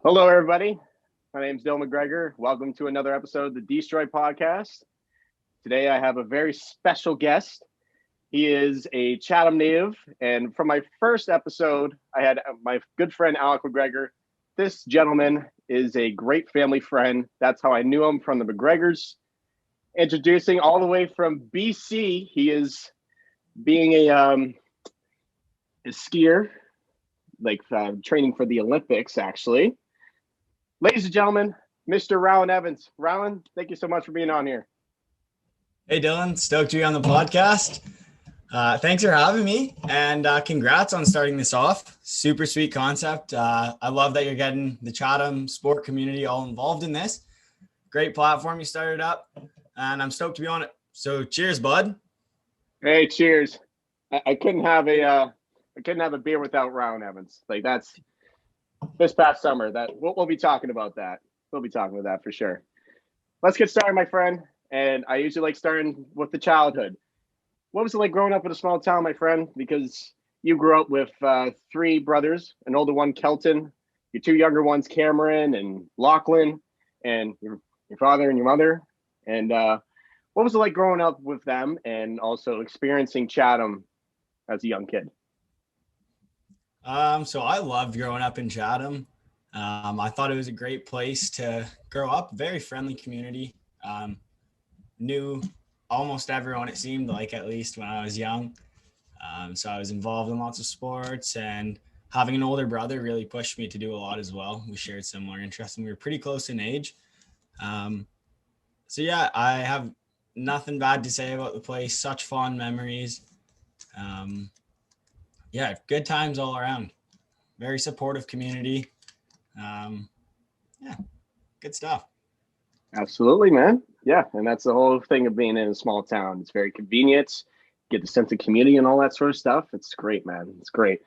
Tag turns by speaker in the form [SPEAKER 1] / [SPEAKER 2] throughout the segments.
[SPEAKER 1] Hello, everybody. My name is Dylan McGregor. Welcome to another episode of the Dstroyd podcast. Today, I have a very special guest. He is a Chatham native, and from my first episode, I had my good friend Alec McGregor. This gentleman is a great family friend. That's how I knew him, from the McGregors. Introducing all the way from BC, he is being a skier, like training for the Olympics, actually. Ladies and gentlemen, Mr. Rylan Evans. Rylan, thank you so much for being on here.
[SPEAKER 2] Hey Dylan, stoked to be on the podcast. Thanks for having me, and congrats on starting this off. Super sweet concept. I love that you're getting the Chatham sport community all involved in this. Great platform you started up, and I'm stoked to be on it. So cheers, bud.
[SPEAKER 1] Hey, cheers. I couldn't have a beer without Rylan Evans. Like, that's this past summer. That we'll be talking about that. We'll be talking about that for sure. Let's get started, my friend. And I usually like starting with the childhood. What was it like growing up in a small town, my friend? Because you grew up with three brothers, an older one, Kelton, your two younger ones, Cameron and Lachlan, and your father and your mother. And what was it like growing up with them and also experiencing Chatham as a young kid?
[SPEAKER 2] So I loved growing up in Chatham. I thought it was a great place to grow up. Very friendly community. Knew almost everyone, it seemed like, at least when I was young. So I was involved in lots of sports, and having an older brother really pushed me to do a lot as well. We shared similar interests, and we were pretty close in age. So yeah, I have nothing bad to say about the place. Such fond memories. Yeah, good times all around. Very supportive community. Yeah, good stuff.
[SPEAKER 1] Absolutely, man. Yeah, and that's the whole thing of being in a small town. It's very convenient. Get the sense of community and all that sort of stuff. It's great, man. It's great.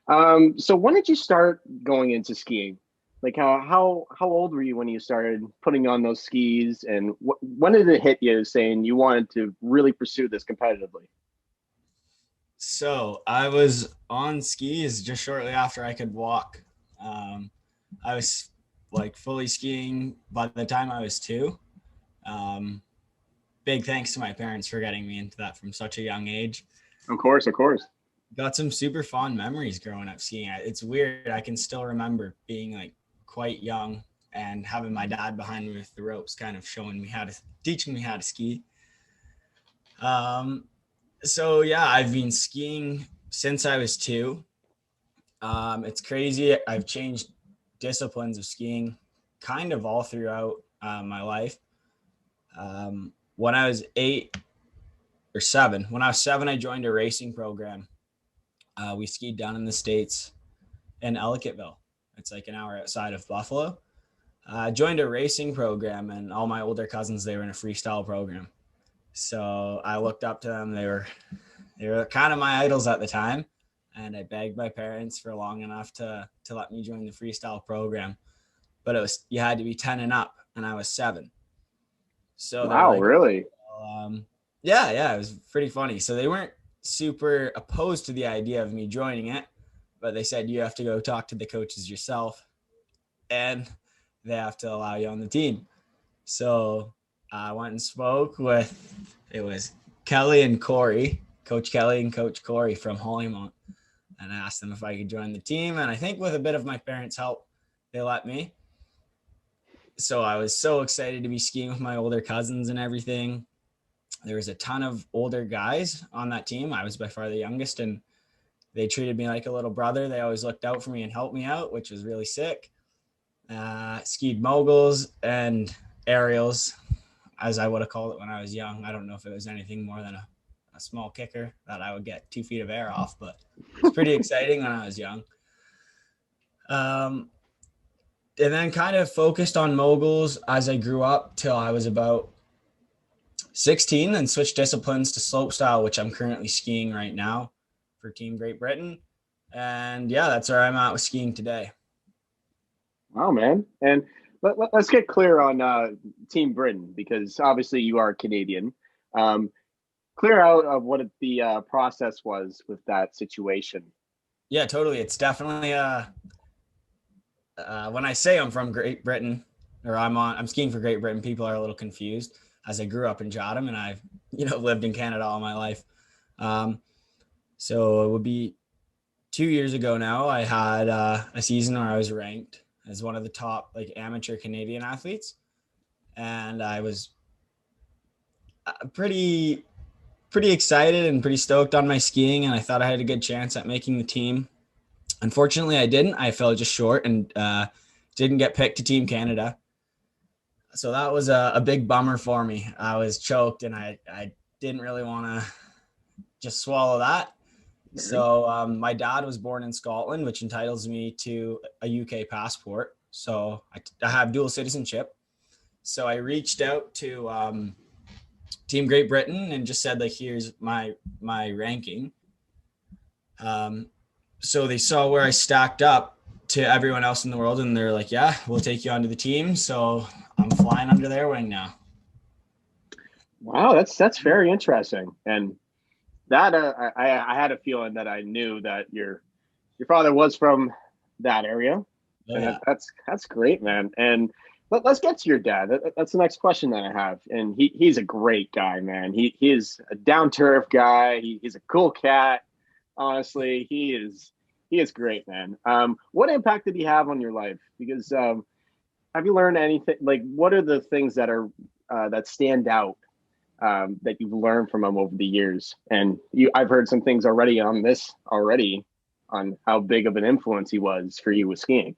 [SPEAKER 1] So when did you start going into skiing? Like how old were you when you started putting on those skis, and when did it hit you saying you wanted to really pursue this competitively?
[SPEAKER 2] So I was on skis just shortly after I could walk. Um, I was like fully skiing by the time I was two. Um, Big thanks to my parents for getting me into that from such a young age.
[SPEAKER 1] Of course, of course.
[SPEAKER 2] Got some super fond memories growing up skiing. It's weird. I can still remember being like quite young and having my dad behind me with the ropes, kind of teaching me how to ski. Um, so yeah, I've been skiing since I was two. It's crazy. I've changed disciplines of skiing kind of all throughout my life. When I was 8 or 7, when I was 7, I joined a racing program. We skied down in the States in Ellicottville. It's like an hour outside of Buffalo. I joined a racing program, and all my older cousins, they were in a freestyle program. So I looked up to them. They were kind of my idols at the time. And I begged my parents for long enough to let me join the freestyle program. But you had to be 10 and up, and I was 7. So they were
[SPEAKER 1] Wow,
[SPEAKER 2] like,
[SPEAKER 1] really?
[SPEAKER 2] yeah, it was pretty funny. So they weren't super opposed to the idea of me joining it, but they said you have to go talk to the coaches yourself, and they have to allow you on the team. So I went and spoke with, it was Kelly and Corey, Coach Kelly and Coach Corey from Hollymont, and I asked them if I could join the team. And I think with a bit of my parents' help, they let me. So I was so excited to be skiing with my older cousins and everything. There was a ton of older guys on that team. I was by far the youngest, and they treated me like a little brother. They always looked out for me and helped me out, which was really sick. Skied moguls and aerials, as I would have called it when I was young. I don't know if it was anything more than a small kicker that I would get 2 feet of air off, but it was pretty exciting when I was young. And then kind of focused on moguls as I grew up till I was about 16, and switched disciplines to slopestyle, which I'm currently skiing right now for Team Great Britain. And yeah, that's where I'm at with skiing today.
[SPEAKER 1] Wow, man. And us get clear on Team Britain, because obviously you are Canadian. Um, Clear out of what the process was with that situation.
[SPEAKER 2] Yeah, totally. It's definitely When I say I'm from Great Britain, or I'm skiing for Great Britain, people are a little confused, as I grew up in Chatham and I've lived in Canada all my life. Um, so it would be 2 years ago now. I had a season where I was ranked as one of the top like amateur Canadian athletes, and I was pretty excited and pretty stoked on my skiing, and I thought I had a good chance at making the team. Unfortunately, I didn't. I fell just short and didn't get picked to Team Canada. So that was a big bummer for me. I was choked, and I didn't really want to just swallow that. So my dad was born in Scotland, which entitles me to a UK passport. So I have dual citizenship. So I reached out to Team Great Britain and just said, like, here's my ranking. So they saw where I stacked up to everyone else in the world, and they're like, yeah, we'll take you onto the team. So I'm flying under their wing now.
[SPEAKER 1] Wow, that's very interesting. And that I had a feeling that I knew that your father was from that area,
[SPEAKER 2] Oh,
[SPEAKER 1] and
[SPEAKER 2] yeah.
[SPEAKER 1] that's great, man. And let's get to your dad. That's the next question that I have. And he's a great guy, man. He is a down to earth guy. He's a cool cat. Honestly, he is great, man. What impact did he have on your life? Because have you learned anything? Like, what are the things that are that stand out that you've learned from him over the years? And I've heard some things already on this on how big of an influence he was for you with skiing.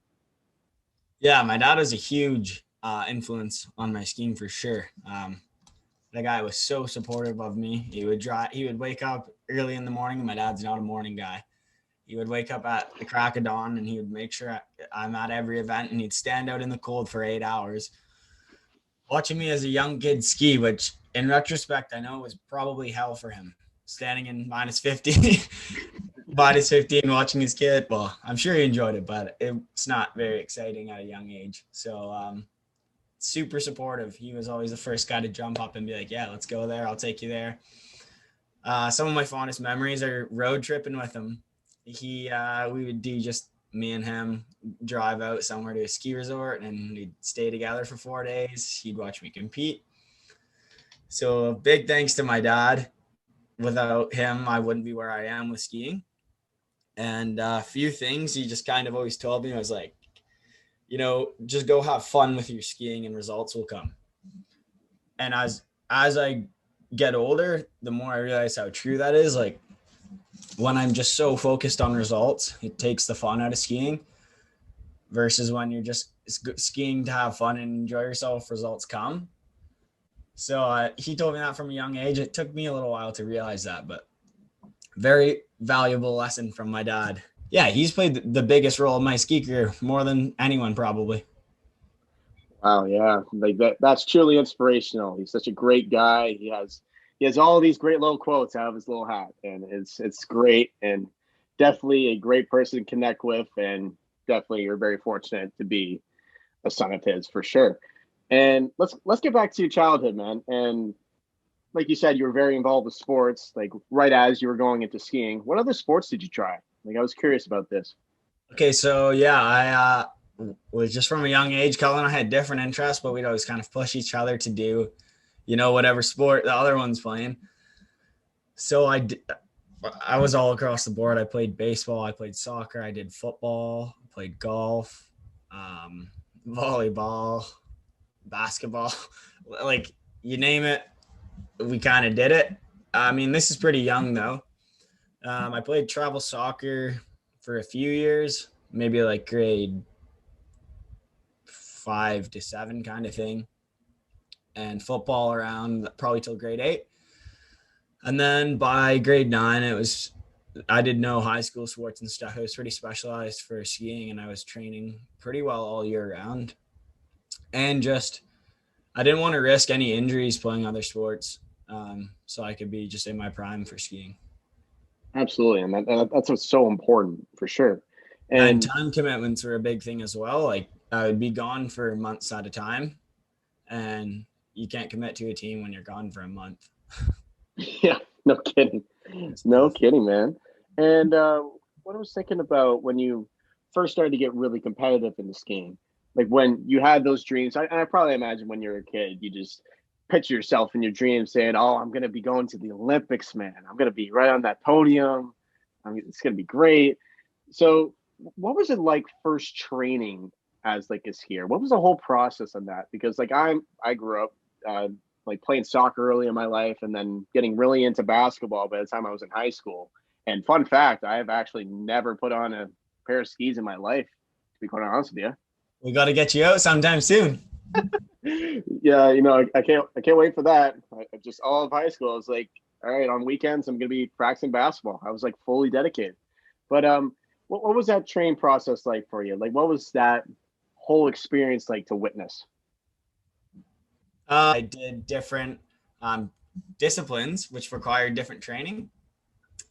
[SPEAKER 2] Yeah, my dad was a huge influence on my skiing for sure. That guy was so supportive of me. He would wake up early in the morning, and my dad's not a morning guy. He would wake up at the crack of dawn, and he would make sure I'm at every event, and he'd stand out in the cold for 8 hours watching me as a young kid ski, which in retrospect, I know was probably hell for him, standing in minus 50, minus 15, watching his kid. Well, I'm sure he enjoyed it, but it's not very exciting at a young age. So super supportive. He was always the first guy to jump up and be like, yeah, let's go there. I'll take you there. Some of my fondest memories are road tripping with him. We would do just me and him drive out somewhere to a ski resort, and we'd stay together for 4 days. He'd watch me compete. So big thanks to my dad. Without him, I wouldn't be where I am with skiing. And a few things he just kind of always told me. I was like, just go have fun with your skiing and results will come. And as I get older, the more I realize how true that is. Like, when I'm just so focused on results, it takes the fun out of skiing, versus when you're just skiing to have fun and enjoy yourself, results come. So he told me that from a young age. It took me a little while to realize that, but very valuable lesson from my dad. Yeah, he's played the biggest role in my ski career, more than anyone probably.
[SPEAKER 1] Wow, yeah, like that's truly inspirational. He's such a great guy. He has all these great little quotes out of his little hat, and it's great, and definitely a great person to connect with, and definitely you're very fortunate to be a son of his for sure. And let's get back to your childhood, man. And like you said, you were very involved with sports, like right as you were going into skiing. What other sports did you try? Like, I was curious about this.
[SPEAKER 2] Okay, so yeah, I was just from a young age. Colin and I had different interests, but we'd always kind of push each other to do, whatever sport the other one's playing. So I was all across the board. I played baseball, I played soccer, I did football, played golf, um, volleyball, basketball, like you name it, we kind of did it. I mean, this is pretty young though. I played travel soccer for a few years, maybe like grade 5 to 7 kind of thing, and football around probably till grade 8. And then by grade 9, I did no high school sports and stuff. I was pretty specialized for skiing, and I was training pretty well all year round. And just, I didn't want to risk any injuries playing other sports, so I could be just in my prime for skiing.
[SPEAKER 1] Absolutely, and that's what's so important for sure.
[SPEAKER 2] And
[SPEAKER 1] And
[SPEAKER 2] time commitments were a big thing as well. Like, I would be gone for months at a time, and you can't commit to a team when you're gone for a month.
[SPEAKER 1] yeah, no kidding,
[SPEAKER 2] It's
[SPEAKER 1] no
[SPEAKER 2] tough.
[SPEAKER 1] kidding, man. And what I was thinking about when you first started to get really competitive in the skiing? Like when you had those dreams, I probably imagine when you're a kid, you just picture yourself in your dreams saying, "Oh, I'm going to be going to the Olympics, man. I'm going to be right on that podium. It's going to be great." So, what was it like first training as like a skier? What was the whole process on that? Because like I grew up like playing soccer early in my life, and then getting really into basketball by the time I was in high school. And fun fact, I have actually never put on a pair of skis in my life, to be quite honest with you.
[SPEAKER 2] We got to get you out sometime soon.
[SPEAKER 1] Yeah, I can't wait for that. Just all of high school, I was like, all right, on weekends I'm gonna be practicing basketball. I was like fully dedicated. But what was that training process like for you? Like, what was that whole experience like to witness?
[SPEAKER 2] I did different disciplines, which required different training.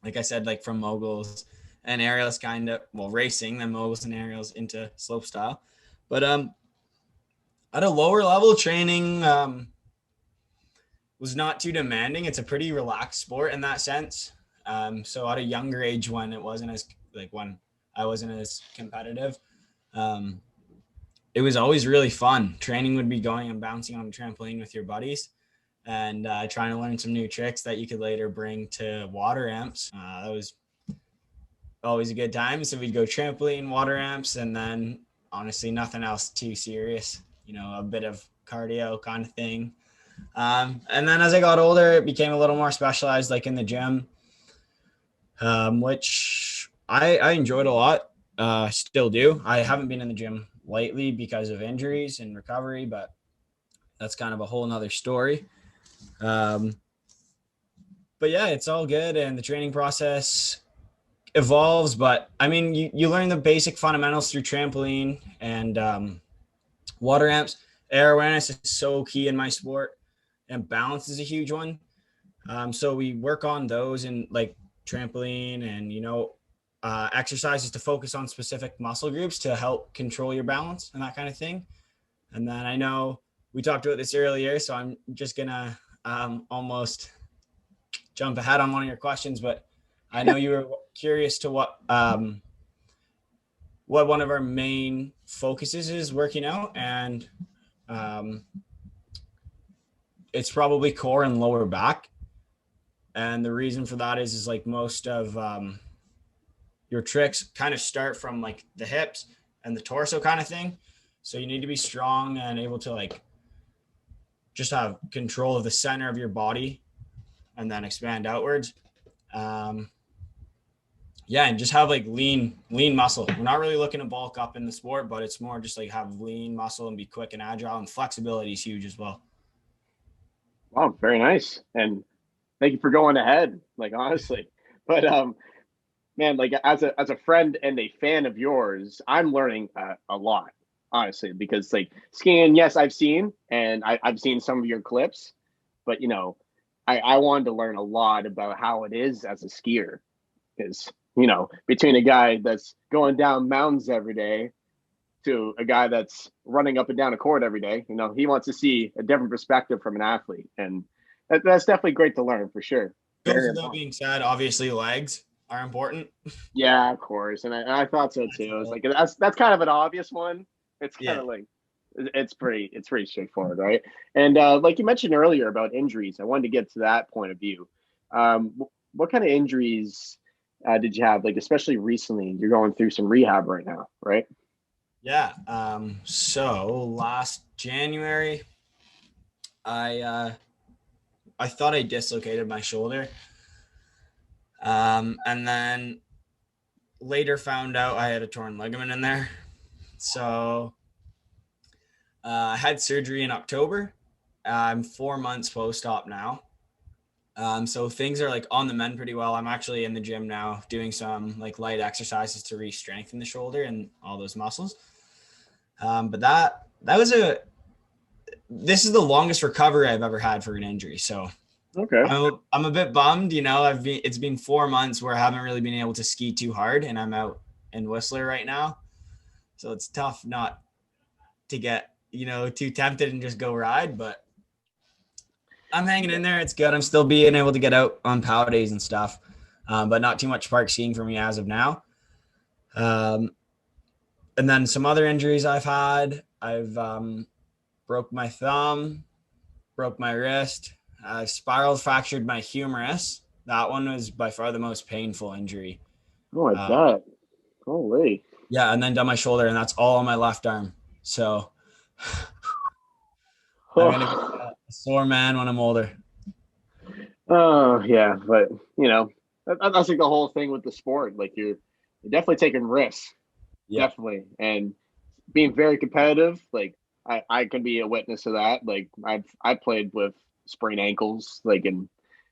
[SPEAKER 2] Like I said, like from moguls and aerials, kind of, well, racing, then moguls and aerials into slope style. But at a lower level, training was not too demanding. It's a pretty relaxed sport in that sense. So at a younger age, when when I wasn't as competitive, it was always really fun. Training would be going and bouncing on the trampoline with your buddies and trying to learn some new tricks that you could later bring to water amps. That was always a good time. So we'd go trampoline, water amps, and then honestly, nothing else too serious, a bit of cardio kind of thing. And then as I got older, it became a little more specialized, like in the gym, which I enjoyed a lot. Still do. I haven't been in the gym lately because of injuries and recovery, but that's kind of a whole nother story. But yeah, it's all good. And the training process evolves, but I mean, you learn the basic fundamentals through trampoline and water amps. Air awareness is so key in my sport, and balance is a huge one. So we work on those in like trampoline and, exercises to focus on specific muscle groups to help control your balance and that kind of thing. And then I know we talked about this earlier, so I'm just going to almost jump ahead on one of your questions, but I know you were curious to what one of our main focuses is working out. And it's probably core and lower back. And the reason for that is like most of your tricks kind of start from like the hips and the torso kind of thing. So you need to be strong and able to like just have control of the center of your body and then expand outwards. And just have like lean muscle. We're not really looking to bulk up in the sport, but it's more just like have lean muscle and be quick and agile, and flexibility is huge as well.
[SPEAKER 1] Wow, very nice. And thank you for going ahead, like honestly. But man, like as a friend and a fan of yours, I'm learning a lot, honestly, because like skiing, yes, I've seen, and I've seen some of your clips, but I wanted to learn a lot about how it is as a skier, because between a guy that's going down mountains every day to a guy that's running up and down a court every day, he wants to see a different perspective from an athlete, and that's definitely great to learn for sure.
[SPEAKER 2] Very important. That being said, obviously legs are important.
[SPEAKER 1] Yeah, of course, and I thought so too. It's like that's kind of an obvious one. It's kind of like it's pretty straightforward, right? And like you mentioned earlier about injuries, I wanted to get to that point of view. What kind of injuries did you have? Like especially recently, you're going through some rehab right now, right?
[SPEAKER 2] Yeah. So last January, I thought I dislocated my shoulder. And then later found out I had a torn ligament in there. So I had surgery in October. I'm 4 months post-op now. So things are like on the mend pretty well. I'm actually in the gym now doing some like light exercises to re-strengthen the shoulder and all those muscles. But this is the longest recovery I've ever had for an injury. So
[SPEAKER 1] okay,
[SPEAKER 2] I'm a bit bummed, it's been 4 months where I haven't really been able to ski too hard, and I'm out in Whistler right now. So it's tough not to get, too tempted and just go ride, but I'm hanging in there. It's good. I'm still being able to get out on POW days and stuff, but not too much park skiing for me as of now. And then some other injuries I've had, I've broke my thumb, broke my wrist, spiral fractured my humerus. That one was by far the most painful injury.
[SPEAKER 1] Oh, I
[SPEAKER 2] Uh,
[SPEAKER 1] bet. Holy.
[SPEAKER 2] yeah, and then done my shoulder, and that's all on my left arm. So I'm gonna be a sore man when I'm older.
[SPEAKER 1] Oh, yeah, but that's like the whole thing with the sport. Like you're definitely taking risks,
[SPEAKER 2] Yeah,
[SPEAKER 1] definitely, and being very competitive. Like I can be a witness of that. Like I played with sprained ankles, like in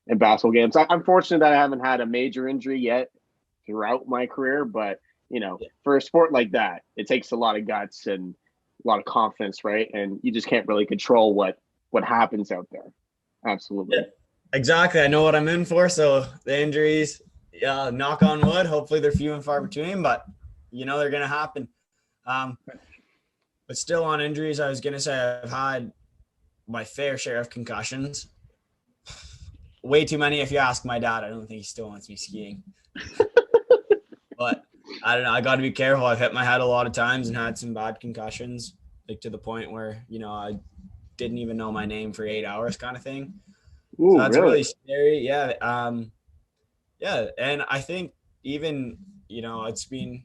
[SPEAKER 1] basketball games. I'm fortunate that I haven't had a major injury yet throughout my career, but for a sport like that, it takes a lot of guts and a lot of confidence, right? And you just can't really control what happens out there.
[SPEAKER 2] yeah,
[SPEAKER 1] Absolutely.
[SPEAKER 2] exactly. I know what I'm in for. So the injuries, knock on wood. Hopefully they're few and far between, but they're gonna happen. Um, but still on injuries, I was gonna say I've had my fair share of concussions. Way too many. If you ask my dad, I don't think he still wants me skiing. But I don't know. I got to be careful. I've hit my head a lot of times and had some bad concussions, like to the point where I didn't even know my name for 8 hours, kind of thing. So
[SPEAKER 1] Ooh,
[SPEAKER 2] that's
[SPEAKER 1] really?
[SPEAKER 2] really scary. Yeah. Yeah. And I think even it's been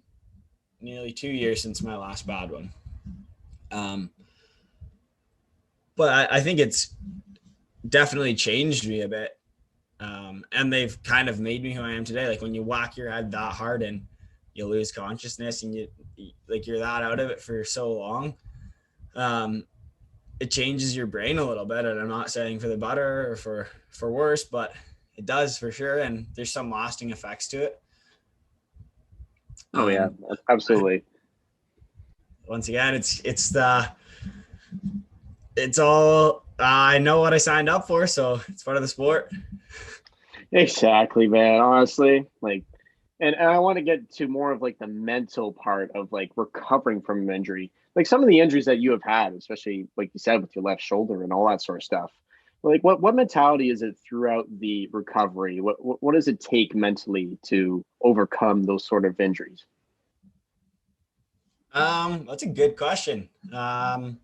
[SPEAKER 2] nearly 2 years since my last bad one. Um, but I think it's definitely changed me a bit. And they've kind of made me who I am today. Like when you whack your head that hard and you lose consciousness and you're that out of it for so long, um, it changes your brain a little bit. And I'm not saying for the better or for worse, but it does for sure. And there's some lasting effects to it.
[SPEAKER 1] Oh yeah,
[SPEAKER 2] Um,
[SPEAKER 1] absolutely.
[SPEAKER 2] Once again, it's all I know what I signed up for, so it's part of the sport.
[SPEAKER 1] Exactly, man. Honestly, like, and I want to get to more of like the mental part of like recovering from an injury, like some of the injuries that you have had, especially like you said with your left shoulder and all that sort of stuff. Like, what mentality is it throughout the recovery? What does it take mentally to overcome those sort of injuries?
[SPEAKER 2] That's a good question. I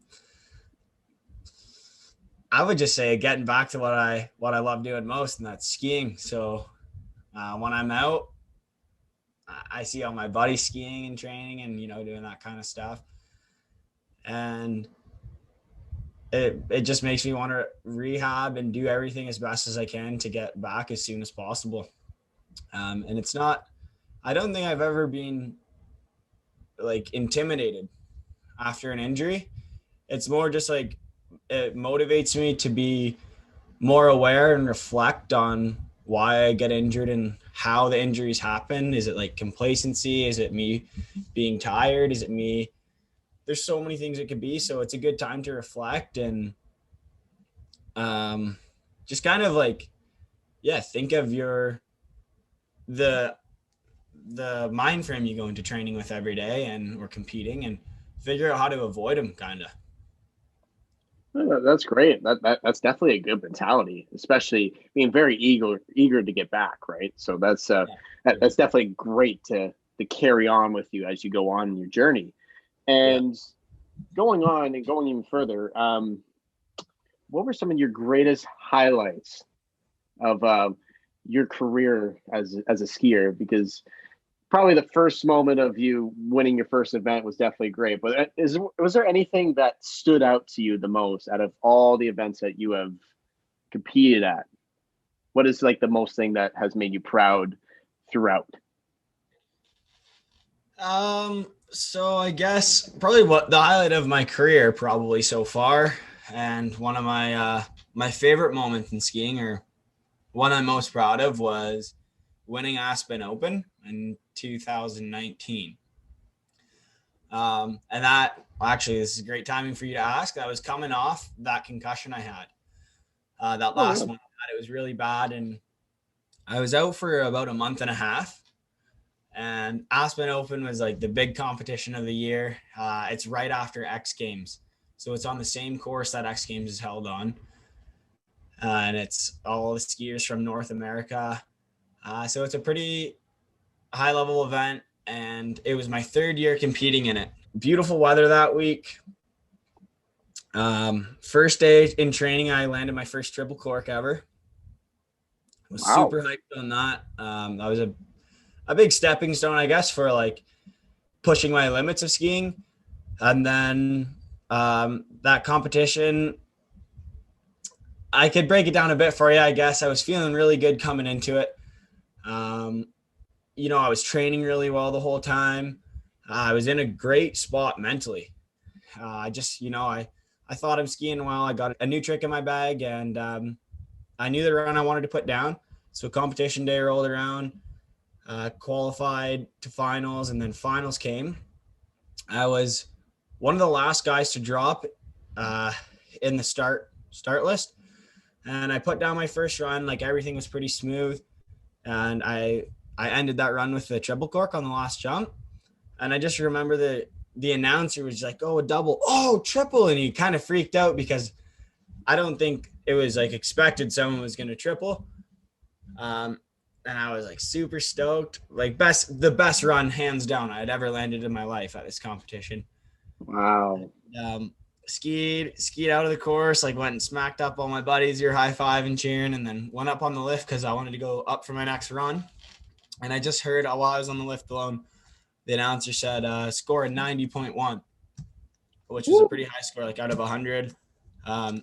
[SPEAKER 2] would just say getting back to what I love doing most, and that's skiing. So when I'm out, I see all my buddies skiing and training and doing that kind of stuff, and it just makes me want to rehab and do everything as best as I can to get back as soon as possible. And it's not. I don't think I've ever been like intimidated after an injury. It's more just like it motivates me to be more aware and reflect on why I get injured and how the injuries happen. Is it like complacency? Is it me being tired? Is it me? There's so many things it could be. So it's a good time to reflect and just kind of like, yeah, think of the the mind frame you go into training with every day and or competing and figure out how to avoid them, kind of.
[SPEAKER 1] That's great. That's definitely a good mentality, especially being very eager to get back, right? So
[SPEAKER 2] Yeah, for
[SPEAKER 1] that's
[SPEAKER 2] sure.
[SPEAKER 1] definitely great to carry on with you as you go on in your journey.
[SPEAKER 2] Yeah.
[SPEAKER 1] And going on and going even further, what were some of your greatest highlights of your career as a skier? Because probably the first moment of you winning your first event was definitely great. But was there anything that stood out to you the most out of all the events that you have competed at? What is like the most thing that has made you proud throughout?
[SPEAKER 2] So I guess probably what the highlight of my career probably so far, and one of my favorite moments in skiing, or one I'm most proud of, was winning Aspen Open in 2019. And that actually, this is great timing for you to ask. I was coming off that concussion I had. That
[SPEAKER 1] Oh,
[SPEAKER 2] last
[SPEAKER 1] really?
[SPEAKER 2] one, it was really bad, and I was out for about a month and a half. And Aspen Open was like the big competition of the year. It's right after X Games, so it's on the same course that X Games is held on, and it's all the skiers from North America. So it's a pretty high level event, and it was my third year competing in it. beautiful weather that week. First day in training, I landed my first triple cork ever. I was
[SPEAKER 1] Wow.
[SPEAKER 2] super hyped on that. That was a big stepping stone, I guess, for like pushing my limits of skiing. And then that competition, I could break it down a bit for you, I guess. I was feeling really good coming into it. I was training really well the whole time. I was in a great spot mentally. I thought I'm skiing well. I got a new trick in my bag, and I knew the run I wanted to put down. So competition day rolled around, qualified to finals, and then finals came. I was one of the last guys to drop in the start list, and I put down my first run. Like everything was pretty smooth, and I ended that run with the triple cork on the last jump. And I just remember the announcer was like, "Oh, a double, oh, triple," and he kind of freaked out because I don't think it was like expected someone was going to triple. And I was like super stoked, like the best run hands down I had ever landed in my life at this competition.
[SPEAKER 1] Wow.
[SPEAKER 2] Skied out of the course, like went and smacked up all my buddies, you're high five and cheering, and then went up on the lift because I wanted to go up for my next run. And I just heard while I was on the lift alone, the announcer said score a 90.1, which was a pretty high score, like out of 100. And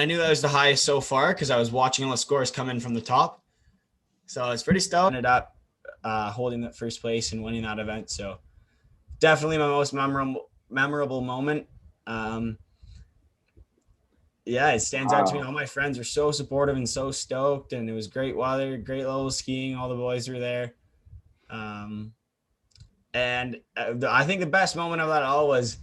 [SPEAKER 2] I knew that was the highest so far because I was watching all the scores come in from the top. So I was pretty stoked. Ended up holding that first place and winning that event. So definitely my most memorable moment. It stands out to me. All my friends were so supportive and so stoked, and it was great weather, great level of skiing. All the boys were there. And I think the best moment of that all was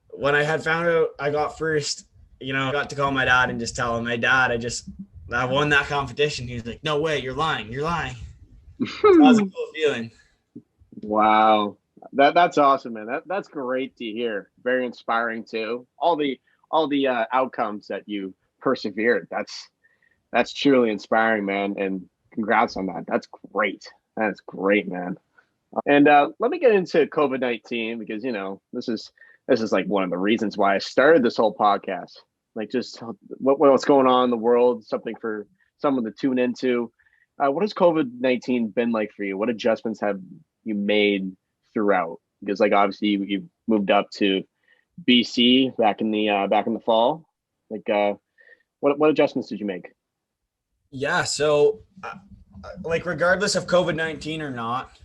[SPEAKER 2] when I had found out I got first. I got to call my dad and just tell him, "My dad, I won that competition." He was like, "No way, you're lying. You're lying." That was a cool feeling.
[SPEAKER 1] Wow. That's awesome, man. That's great to hear. Very inspiring too. All the outcomes that you persevered. That's truly inspiring, man. And congrats on that. That's great. That's great, man. And let me get into COVID-19 because this is like one of the reasons why I started this whole podcast. Like just what's going on in the world, something for someone to tune into. What has COVID-19 been like for you? What adjustments have you made throughout? Because like obviously you moved up to BC back in the fall. Like what adjustments did you make?
[SPEAKER 2] Yeah, so like regardless of COVID-19 or not,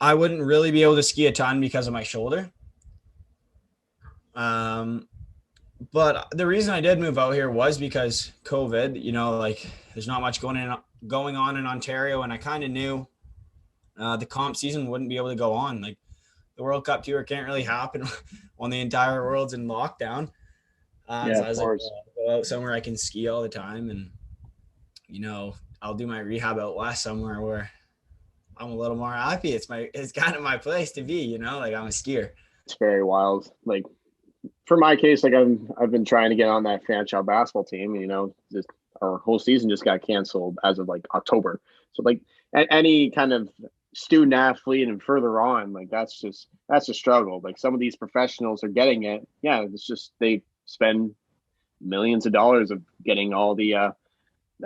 [SPEAKER 2] I wouldn't really be able to ski a ton because of my shoulder. But the reason I did move out here was because COVID. Like there's not much going on in Ontario, and I kind of knew the comp season wouldn't be able to go on. Like the World Cup tour can't really happen when the entire world's in lockdown. So I was like, I'll go out somewhere I can ski all the time, and I'll do my rehab out west somewhere where I'm a little more happy. It's kind of my place to be. Like I'm a skier.
[SPEAKER 1] It's very wild. Like for my case, like I've been trying to get on that franchise basketball team. Just our whole season just got canceled as of like October. So like any kind of student athlete and further on, like that's a struggle. Like some of these professionals are getting it. Yeah, it's just they spend millions of dollars of getting all the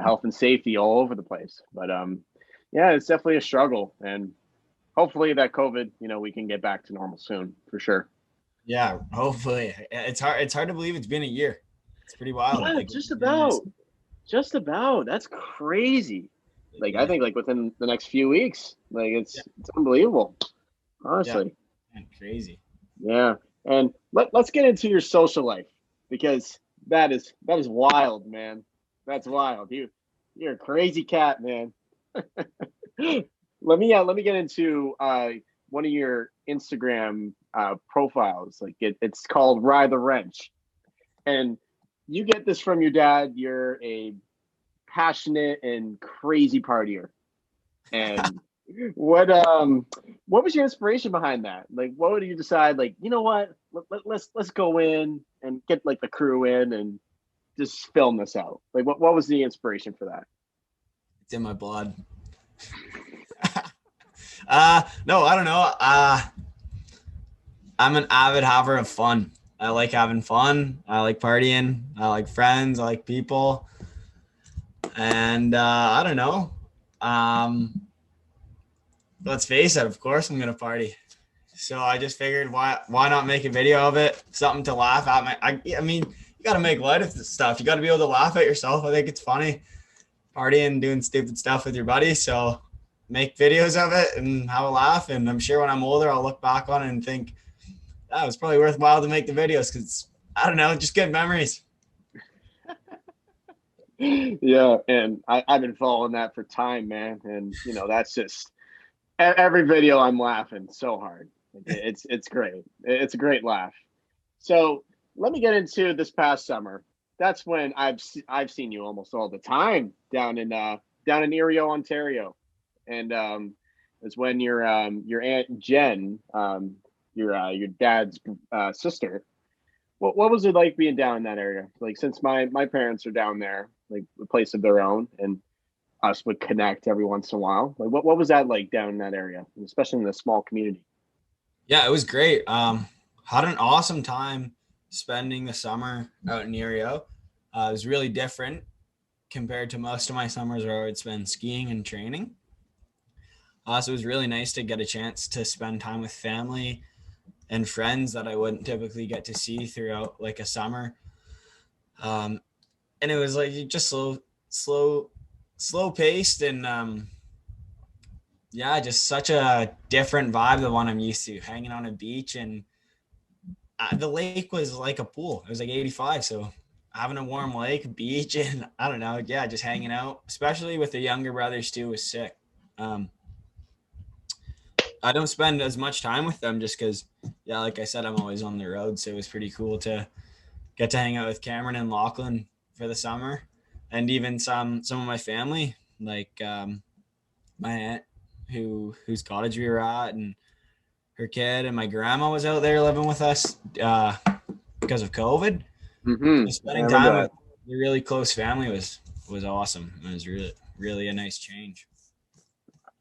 [SPEAKER 1] health and safety all over the place. But yeah, it's definitely a struggle, and hopefully that COVID, we can get back to normal soon for sure.
[SPEAKER 2] Yeah, hopefully. It's hard to believe it's been a year. It's pretty wild.
[SPEAKER 1] Yeah,
[SPEAKER 2] Like
[SPEAKER 1] just about. That's crazy. Like I think like within the next few weeks, like it's unbelievable. Honestly.
[SPEAKER 2] Man, crazy.
[SPEAKER 1] Yeah. And let's get into your social life because that is wild, man. That's wild. You're a crazy cat, man. Let me get into one of your Instagram profiles. Like it's called Ride the Wrench, and you get this from your dad. You're a passionate and crazy partier. And what was your inspiration behind that? Like, what would you decide? Like, you know what? Let's go in and get like the crew in and just film this out. Like, what was the inspiration for that?
[SPEAKER 2] It's in my blood. No, I don't know. I'm an avid haver of fun. I like having fun. I like partying. I like friends. I like people. And I don't know. Um, let's face it. Of course, I'm gonna party. So I just figured, why not make a video of it? Something to laugh at. I mean, you got to make light of this stuff. You got to be able to laugh at yourself. I think it's funny partying, doing stupid stuff with your buddies. So make videos of it and have a laugh. And I'm sure when I'm older, I'll look back on it and think that was probably worthwhile to make the videos because I don't know, just good memories.
[SPEAKER 1] Yeah, and I've been following that for time, man. And that's just every video I'm laughing so hard. It's great. It's a great laugh. So let me get into this past summer. That's when I've seen you almost all the time down in Erie, Ontario, and it's when your aunt Jen, your dad's sister. What was it like being down in that area? Like since my parents are down there, like a place of their own, and us would connect every once in a while. Like what was that like down in that area, especially in the small community?
[SPEAKER 2] Yeah, it was great. Had an awesome time spending the summer out in Erie. It was really different compared to most of my summers where I would spend skiing and training. So it was really nice to get a chance to spend time with family and friends that I wouldn't typically get to see throughout like a summer. Um, and it was like just slow paced and yeah, just such a different vibe than one I'm used to. Hanging on a beach and the lake was like a pool. It was like 85, so having a warm lake, beach, and I don't know, yeah, just hanging out, especially with the younger brothers too, was sick. Um, I don't spend as much time with them just because, yeah, like I said, I'm always on the road, so it was pretty cool to get to hang out with Cameron and Lachlan for the summer, and even some of my family, like my aunt whose cottage we were at, and her kid, and my grandma was out there living with us because of COVID. So
[SPEAKER 1] Mm-hmm. I
[SPEAKER 2] spending
[SPEAKER 1] remember
[SPEAKER 2] time with
[SPEAKER 1] that.
[SPEAKER 2] a really close family was awesome. It was really a nice change.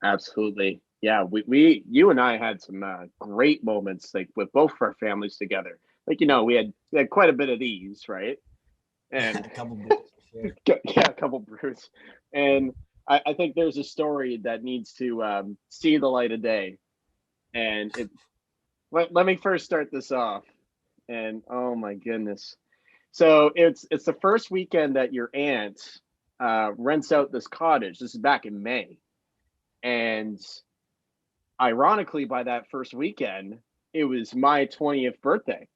[SPEAKER 1] Absolutely. Yeah, you and I had some great moments like with both of our families together. Like we had quite a bit of these, right? And
[SPEAKER 2] A couple brews for sure.
[SPEAKER 1] yeah, a couple brews. And I think there's a story that needs to see the light of day. And let me first start this off. And oh my goodness. So it's the first weekend that your aunt rents out this cottage. This is back in May. And ironically, by that first weekend, it was my 20th birthday.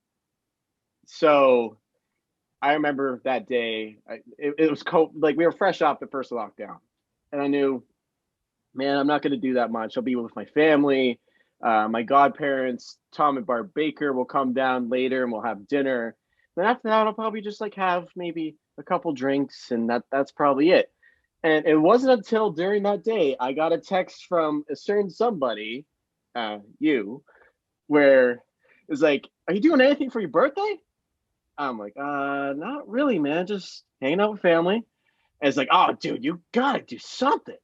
[SPEAKER 1] So I remember that day. It was cold. Like we were fresh off the first lockdown, and I knew, man, I'm not going to do that much. I'll be with my family. My godparents, Tom and Barb Baker, will come down later, and we'll have dinner. Then after that, I'll probably just like have maybe a couple drinks, and that's probably it. And it wasn't until during that day I got a text from a certain somebody, you, where it's like, "Are you doing anything for your birthday?" I'm like, not really, man. Just hanging out with family. And it's like, oh, dude, you gotta do something.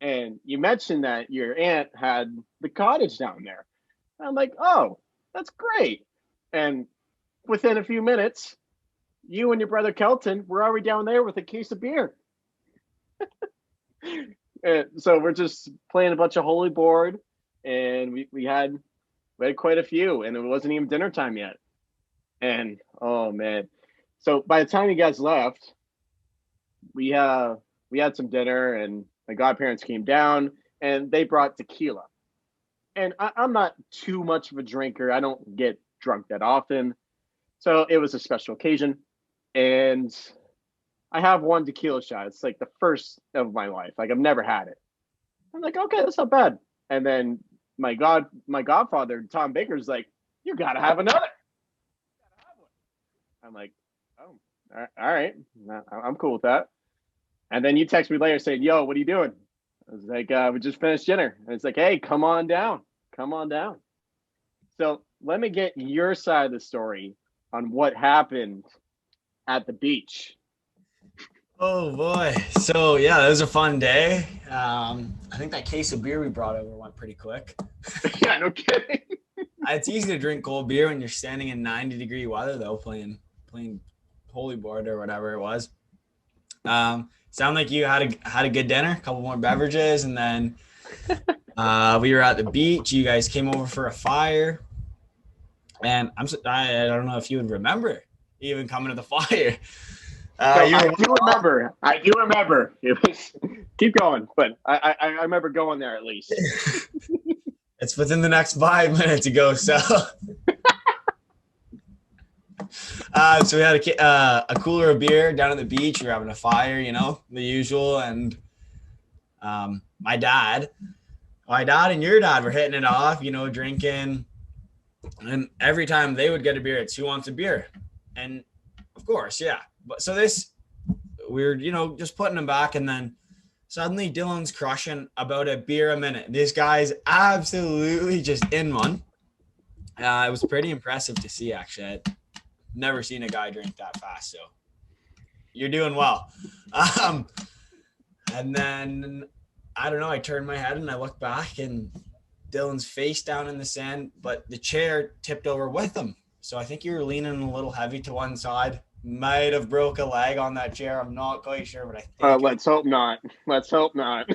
[SPEAKER 1] And you mentioned that your aunt had the cottage down there. I'm like, oh, that's great. And within a few minutes, you and your brother Kelton were already down there with a case of beer. And so we're just playing a bunch of holy board, and we had quite a few, and it wasn't even dinner time yet. And oh man, so by the time you guys left, we we had some dinner, and my godparents came down, and they brought tequila. And I'm not too much of a drinker. I don't get drunk that often, so it was a special occasion, and I have one tequila shot. It's like the first of my life. Like I've never had it. I'm like, okay, that's not bad. And then my godfather Tom Baker's like, you gotta have another. I'm like, oh, all right, I'm cool with that. And then you text me later saying, yo, what are you doing? I was like, we just finished dinner. And it's like, hey, come on down. Come on down. So let me get your side of the story on what happened at the beach.
[SPEAKER 2] Oh boy. So yeah, that was a fun day. I think that case of beer we brought over went pretty quick.
[SPEAKER 1] Yeah, no kidding.
[SPEAKER 2] It's easy to drink cold beer when you're standing in 90-degree weather though, playing holy board or whatever it was. Sound like you had a good dinner, a couple more beverages, and then we were at the beach. You guys came over for a fire, and I don't know if you would remember even coming to the fire.
[SPEAKER 1] No,
[SPEAKER 2] You
[SPEAKER 1] I
[SPEAKER 2] were
[SPEAKER 1] do remember. I do remember. It was keep going, but I remember going there at least.
[SPEAKER 2] It's within the next 5 minutes ago, so. So we had a cooler of beer down at the beach. We were having a fire, the usual. And my dad and your dad were hitting it off, drinking. And every time they would get a beer, it's who wants a beer. And of course, yeah. But so we were, just putting them back. And then suddenly Dylan's crushing about a beer a minute. This guy's absolutely just in one. It was pretty impressive to see, actually. I'd never seen a guy drink that fast. So you're doing well. And then, I don't know, I turned my head and I looked back and Dylan's face down in the sand, but the chair tipped over with him. So I think you were leaning a little heavy to one side. Might have broke a leg on that chair. I'm not quite sure, but I think.
[SPEAKER 1] Let's hope not. Let's hope not.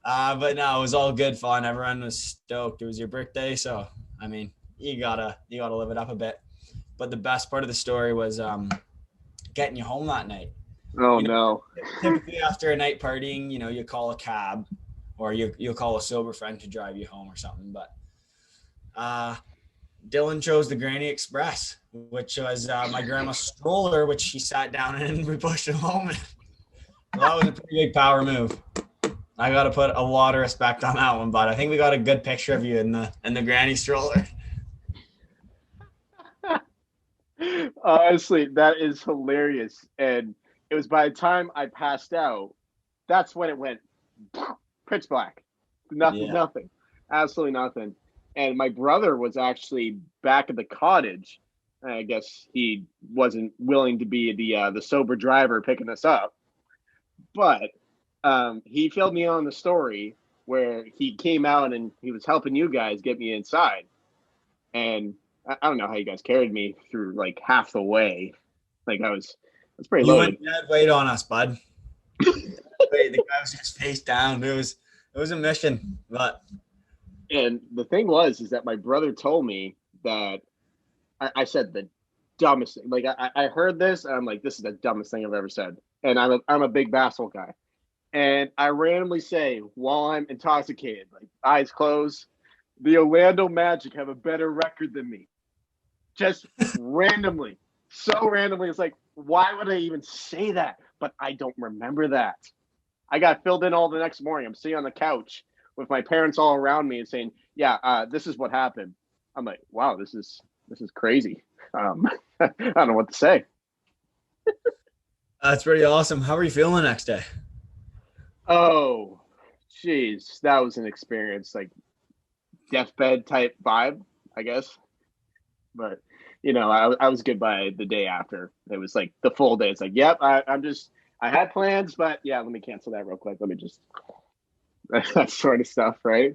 [SPEAKER 2] But no, it was all good fun. Everyone was stoked. It was your birthday, so I mean, you gotta live it up a bit. But the best part of the story was getting you home that night.
[SPEAKER 1] Oh no!
[SPEAKER 2] Typically after a night partying, you call a cab, or you'll call a sober friend to drive you home or something. But Dylan chose the Granny Express, which was my grandma's stroller, which she sat down in and we pushed him home. Well, that was a pretty big power move. I got to put a lot of respect on that one, but I think we got a good picture of you in the Granny stroller.
[SPEAKER 1] Honestly, that is hilarious. And it was by the time I passed out, that's when it went pitch black. Nothing, absolutely nothing. And my brother was actually back at the cottage. I guess he wasn't willing to be the sober driver picking us up, but he filled me on the story where he came out and he was helping you guys get me inside. And I don't know how you guys carried me through like half the way. Like I was pretty loaded.
[SPEAKER 2] You went dead weight on us, bud. The guy was just face down. It was a mission, but.
[SPEAKER 1] And the thing was that my brother told me that I said the dumbest thing. Like I heard this and I'm like, this is the dumbest thing I've ever said. And I'm a big basketball guy. And I randomly say while I'm intoxicated, like eyes closed, the Orlando Magic have a better record than me. Just randomly. So randomly. It's like, why would I even say that? But I don't remember that. I got filled in all the next morning. I'm sitting on the couch with my parents all around me and saying, yeah, this is what happened. I'm like, wow, this is crazy. I don't know what to say.
[SPEAKER 2] That's pretty awesome. How are you feeling the next day?
[SPEAKER 1] Oh, geez. That was an experience, like deathbed type vibe, I guess. But, I was good by the day after. It was like the full day. It's like, yep, I had plans, but yeah, let me cancel that real quick. Let me just, that sort of stuff, right?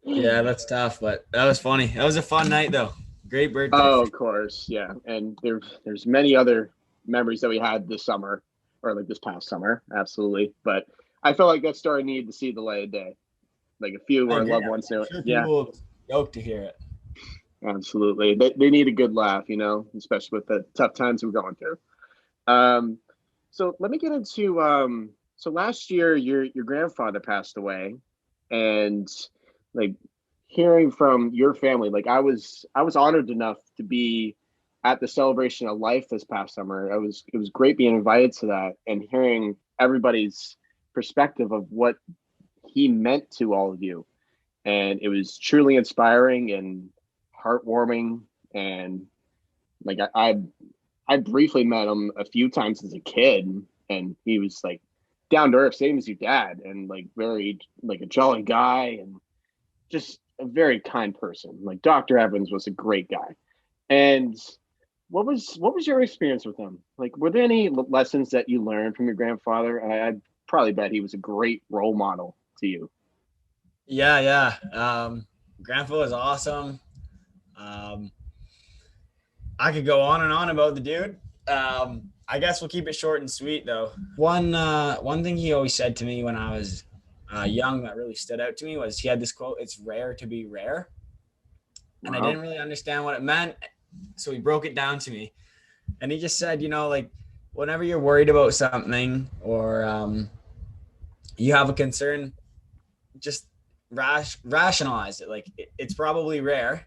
[SPEAKER 2] Yeah, that's tough, but that was funny. That was a fun night, though. Great birthday.
[SPEAKER 1] Oh, of course, yeah. And there's many other memories that we had this summer, or like this past summer, absolutely. But I felt like that story needed to see the light of day. Like a few of our loved ones knew it.
[SPEAKER 2] Sure,
[SPEAKER 1] yeah,
[SPEAKER 2] people stoked to hear it.
[SPEAKER 1] Absolutely. They need a good laugh, especially with the tough times we're going through. So let me get into so last year your grandfather passed away, and like hearing from your family, like I was honored enough to be at the celebration of life this past summer. It was great being invited to that and hearing everybody's perspective of what he meant to all of you. And it was truly inspiring and heartwarming. And like I briefly met him a few times as a kid, and he was like down to earth, same as your dad, and like very like a jolly guy and just a very kind person. Like Dr. Evans was a great guy. And what was your experience with him? Like, were there any lessons that you learned from your grandfather? I probably bet he was a great role model to you.
[SPEAKER 2] Yeah, yeah. Grandpa was awesome. Um, I could go on and on about the dude. I guess we'll keep it short and sweet though. One thing he always said to me when I was young that really stood out to me was he had this quote: "It's rare to be rare," and I
[SPEAKER 1] Wow.
[SPEAKER 2] didn't really understand what it meant. So he broke it down to me, and he just said, like whenever you're worried about something or you have a concern, just rationalize it. Like it's probably rare,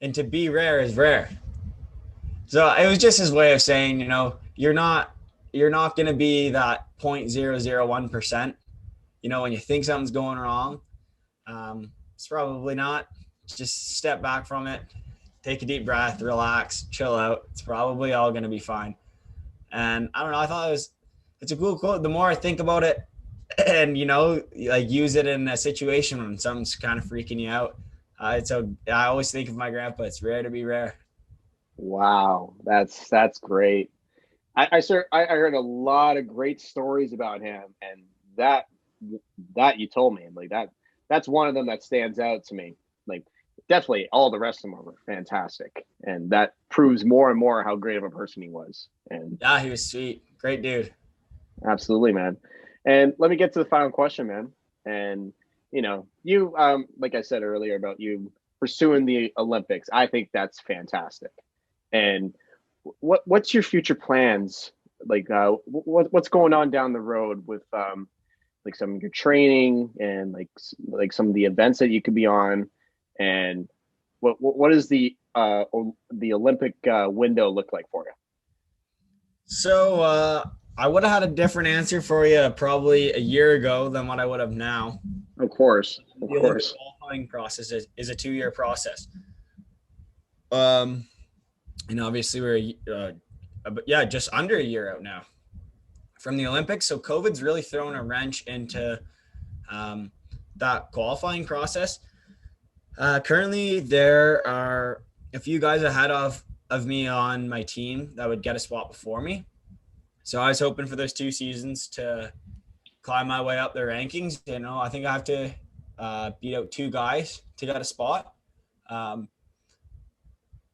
[SPEAKER 2] and to be rare is rare. So it was just his way of saying, you're not going to be that 0.001%. When you think something's going wrong, it's probably not. Just step back from it, take a deep breath, relax, chill out. It's probably all going to be fine. And I don't know. I thought it's a cool quote. The more I think about it, and like use it in a situation when something's kind of freaking you out, I always think of my grandpa. It's rare to be rare.
[SPEAKER 1] Wow, that's great. I heard a lot of great stories about him, and that that you told me, like that's one of them that stands out to me. Like definitely all the rest of them were fantastic, and that proves more and more how great of a person he was. And
[SPEAKER 2] Yeah, he was sweet, great dude.
[SPEAKER 1] absolutely, man. And let me get to the final question, man. And you like I said earlier about you pursuing the Olympics, I think that's fantastic. And what's your future plans? Like what's going on down the road with like some of your training and like some of the events that you could be on, and what is the Olympic window look like for you?
[SPEAKER 2] So I would have had a different answer for you probably a year ago than what I would have now.
[SPEAKER 1] Of course, of
[SPEAKER 2] The Olympic
[SPEAKER 1] course.
[SPEAKER 2] qualifying process is a 2-year process. Um, obviously yeah, just under a year out now from the Olympics. So COVID's really thrown a wrench into that qualifying process. Currently, there are a few guys ahead of me on my team that would get a spot before me. So I was hoping for those 2 seasons to climb my way up the rankings. I think I have to beat out 2 guys to get a spot.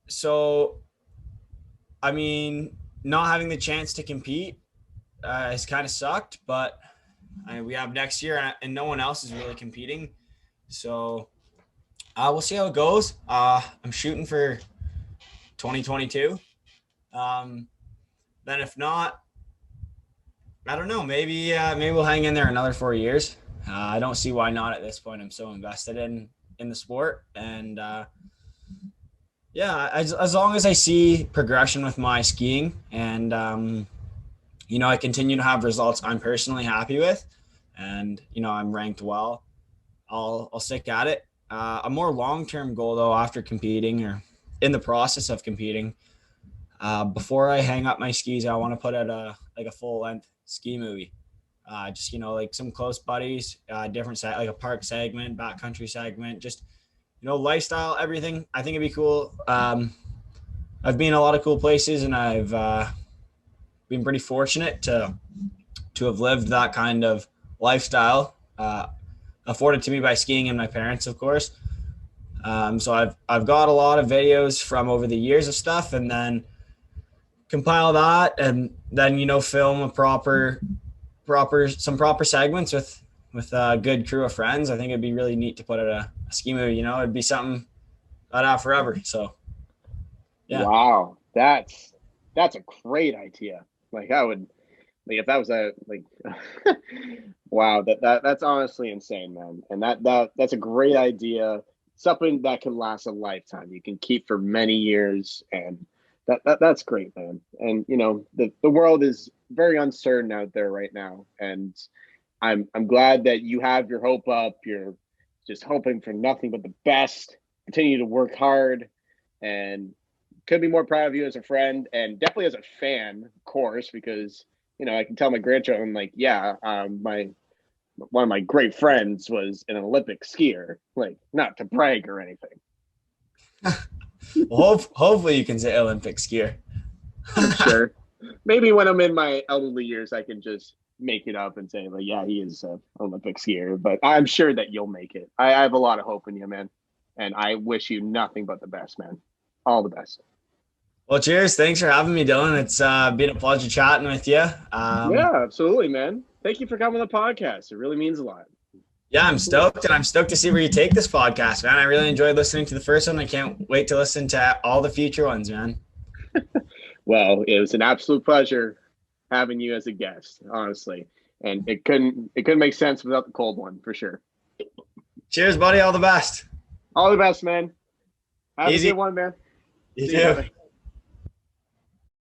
[SPEAKER 2] So, I mean, not having the chance to compete has kind of sucked, but we have next year and no one else is really competing. So we'll see how it goes. I'm shooting for 2022. Then if not, I don't know. Maybe we'll hang in there another 4 years. I don't see why not at this point. I'm so invested in the sport, and yeah, as long as I see progression with my skiing, and I continue to have results I'm personally happy with, and I'm ranked well, I'll stick at it. A more long-term goal though, after competing or in the process of competing, before I hang up my skis, I want to put out a full-length ski movie. Just like some close buddies, different like a park segment, backcountry segment, just lifestyle, everything. I think it'd be cool. I've been in a lot of cool places, and I've been pretty fortunate to have lived that kind of lifestyle, afforded to me by skiing and my parents, of course. So I've got a lot of videos from over the years of stuff, and then compile that, and then film a proper segments with a good crew of friends. I think it'd be really neat to put out a ski movie. It'd be something I'd have forever. So yeah.
[SPEAKER 1] Wow, that's a great idea. Like I would, like if that was a like wow, that's honestly insane, man. And that's a great idea. Something that can last a lifetime. You can keep for many years, and that's great, man. And the world is very uncertain out there right now, and I'm glad that you have your hope up. You're just hoping for nothing but the best. Continue to work hard, and could be more proud of you as a friend, and definitely as a fan, of course, because I can tell my grandchildren, like, yeah, my one of my great friends was an Olympic skier. Like, not to brag or anything.
[SPEAKER 2] Well, hopefully you can say Olympic skier.
[SPEAKER 1] sure. Maybe when I'm in my elderly years, I can just make it up and say, like, yeah, he is an Olympic skier. But I'm sure that you'll make it. I have a lot of hope in you, man. And I wish you nothing but the best, man. All the best.
[SPEAKER 2] Well, cheers. Thanks for having me, Dylan. It's been a pleasure chatting with you.
[SPEAKER 1] Yeah, absolutely, man. Thank you for coming on the podcast. It really means a lot.
[SPEAKER 2] Yeah, I'm stoked, and I'm stoked to see where you take this podcast, man. I really enjoyed listening to the first one. I can't wait to listen to all the future ones, man.
[SPEAKER 1] Well, it was an absolute pleasure having you as a guest, honestly. And it couldn't make sense without the cold one, for sure.
[SPEAKER 2] Cheers, buddy. All the best.
[SPEAKER 1] All the best, man. Have
[SPEAKER 2] Easy.
[SPEAKER 1] a good one, man.
[SPEAKER 2] You
[SPEAKER 1] See you,
[SPEAKER 2] too.
[SPEAKER 1] brother.